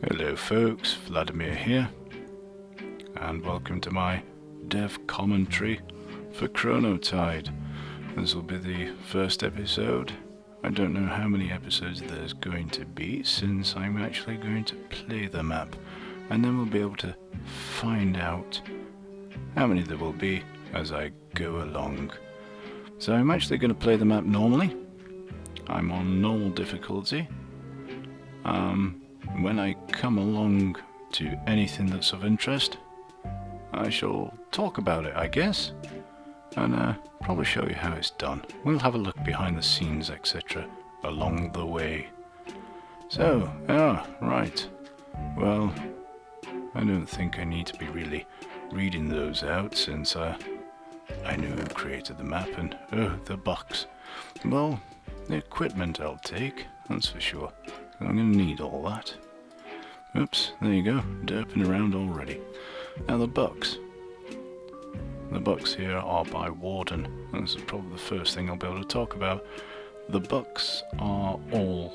Hello folks, Vladimir here, and welcome to my dev commentary for Chronotide. This will be the first episode. I don't know how many episodes there's going to be, since I'm actually going to play the map, and then we'll be able to find out how many there will be as I go along. So I'm actually going to play the map normally. I'm on normal difficulty. When I come along to anything that's of interest, I shall talk about it, I guess, and probably show you how it's done. We'll have a look behind the scenes, etc. along the way. So, right. Well, I don't think I need to be really reading those out, since I know who created the map, and the box. Well, the equipment I'll take, that's for sure. I'm going to need all that. Oops, there you go, derping around already. Now the bucks. The bucks here are by Warden. This is probably the first thing I'll be able to talk about. The bucks are all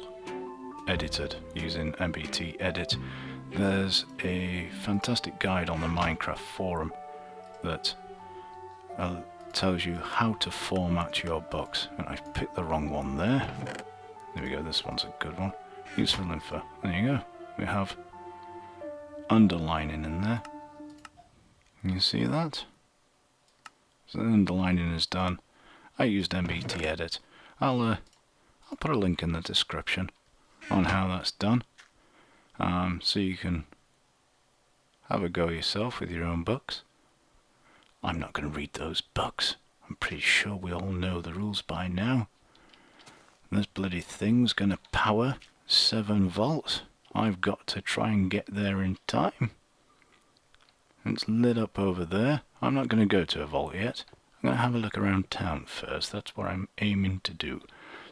edited using MBT Edit. There's a fantastic guide on the Minecraft forum that tells you how to format your bucks. And I've picked the wrong one there. There we go, this one's a good one. Useful info. There you go. We have underlining in there. You see that? So the underlining is done. I used MBT Edit. I'll put a link in the description on how that's done, so you can have a go yourself with your own bucks. I'm not going to read those bucks. I'm pretty sure we all know the rules by now. This bloody thing's going to power 7 volts. I've got to try and get there in time. It's lit up over there. I'm not going to go to a vault yet. I'm going to have a look around town first. That's what I'm aiming to do.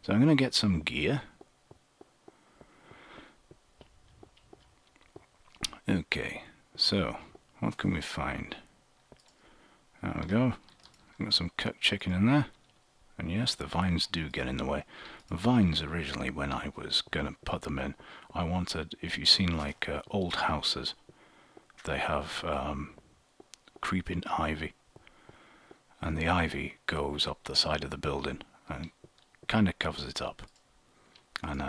So I'm going to get some gear. Okay, so what can we find? There we go. Got some cooked chicken in there. And yes, the vines do get in the way. The vines originally, when I was going to put them in, I wanted, if you've seen like old houses, they have creeping ivy. And the ivy goes up the side of the building and kind of covers it up. And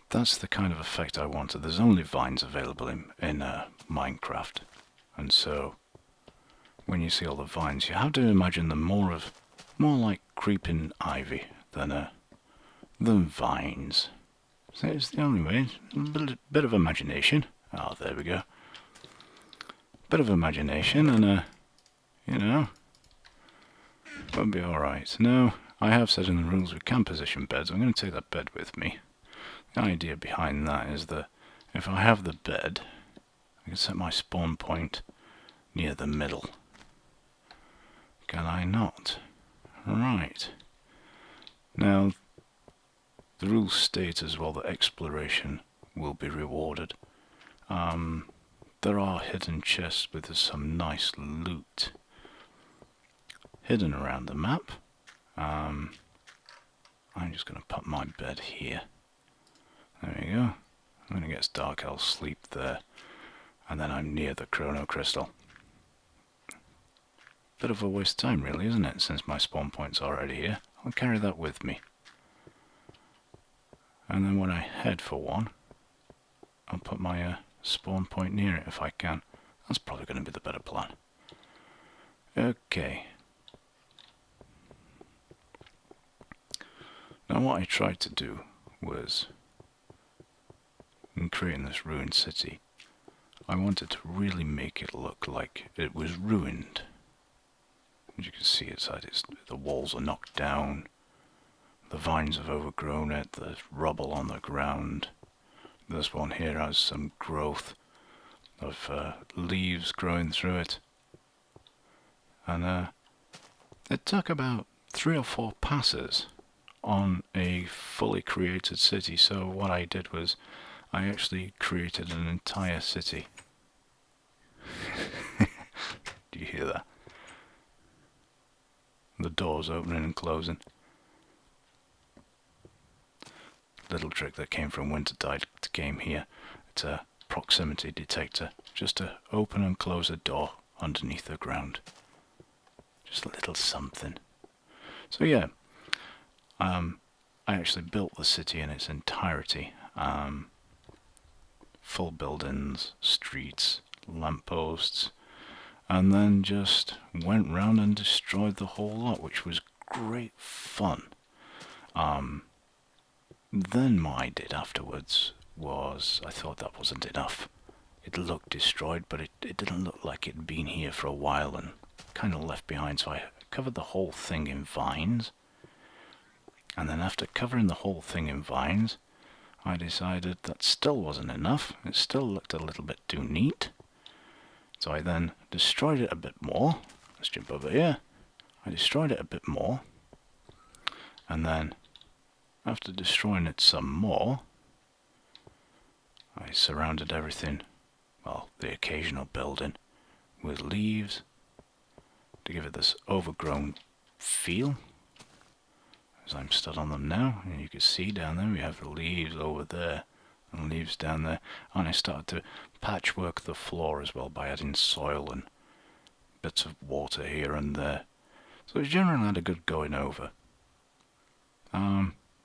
that's the kind of effect I wanted. There's only vines available in Minecraft. And so, when you see all the vines, you have to imagine them more like creeping ivy than vines. So it's the only way. A bit of imagination. Oh, there we go. Bit of imagination, and you know, we'll be all right. Now, I have said in the rules we can position beds. I'm going to take that bed with me. The idea behind that is that if I have the bed, I can set my spawn point near the middle. Can I not? Right. Now, the rules state as well that exploration will be rewarded. There are hidden chests with some nice loot hidden around the map. I'm just going to put my bed here. There we go. When it gets dark, I'll sleep there. And then I'm near the Chrono Crystal. Bit of a waste of time really, isn't it, since my spawn point's already here. I'll carry that with me. And then when I head for one, I'll put my spawn point near it if I can. That's probably going to be the better plan. Okay. Now what I tried to do was, in creating this ruined city, I wanted to really make it look like it was ruined. As you can see inside, the walls are knocked down, the vines have overgrown it, there's rubble on the ground. This one here has some growth of leaves growing through it. And it took about 3 or 4 passes on a fully created city. So what I did was I actually created an entire city. Do you hear that? The doors opening and closing. little trick that came from Wintertide came here. detector, proximity detector, just to open and close a door underneath the ground. Just a little something. So yeah, I actually built the city in its entirety. Full buildings, streets, lampposts, and then just went round and destroyed the whole lot, which was great fun. Then what I did afterwards was, I thought that wasn't enough. It looked destroyed, but it didn't look like it'd been here for a while and kind of left behind, so I covered the whole thing in vines. And then after covering the whole thing in vines, I decided that still wasn't enough. It still looked a little bit too neat. So I then destroyed it a bit more. Let's jump over here. I destroyed it a bit more. And then, after destroying it some more, I surrounded everything, well, the occasional building, with leaves to give it this overgrown feel. As I'm stood on them now, and you can see down there we have the leaves over there and leaves down there, and I started to patchwork the floor as well by adding soil and bits of water here and there. So it generally had a good going over.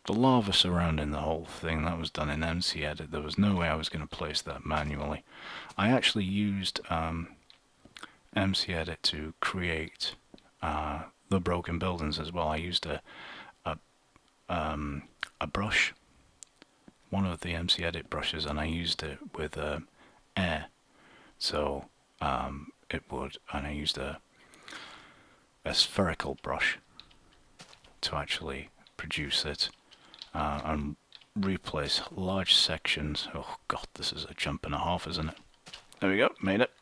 The lava surrounding the whole thing, that was done in MC Edit. There was no way I was going to place that manually. I actually used MC Edit to create the broken buildings as well. I used a brush, one of the MC Edit brushes, and I used it with air. So it would, and I used a spherical brush to actually produce it and replace large sections. Oh god, this is a jump and a half, isn't it? There we go, made it.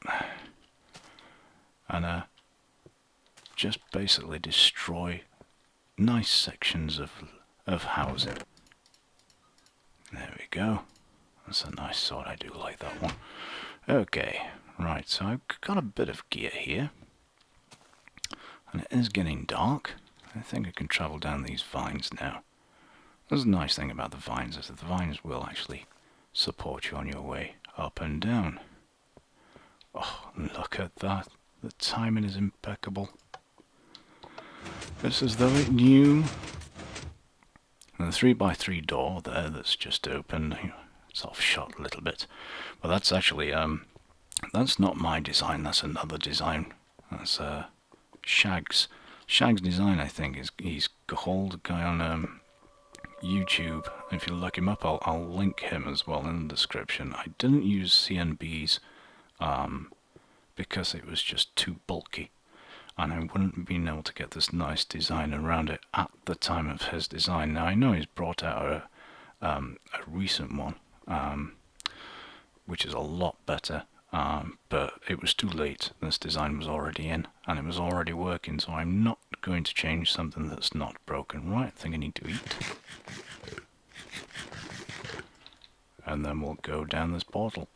And just basically destroy nice sections of housing. There we go. That's a nice sword, I do like that one. Okay, right, so I've got a bit of gear here. And it is getting dark. I think I can travel down these vines now. There's a nice thing about the vines is that the vines will actually support you on your way up and down. Oh, look at that. The timing is impeccable. Just as though it knew. And the 3x3 door there that's just opened, it's off shot a little bit. But that's actually, that's not my design, that's another design. That's Shag's design, I think. He's called a guy on YouTube. If you look him up, I'll link him as well in the description. I didn't use CNBs because it was just too bulky, and I wouldn't have been able to get this nice design around it at the time of his design. Now I know he's brought out a recent one, which is a lot better. But it was too late. This design was already in and it was already working, so I'm not going to change something that's not broken. Right, I think I need to eat. And then we'll go down this portal.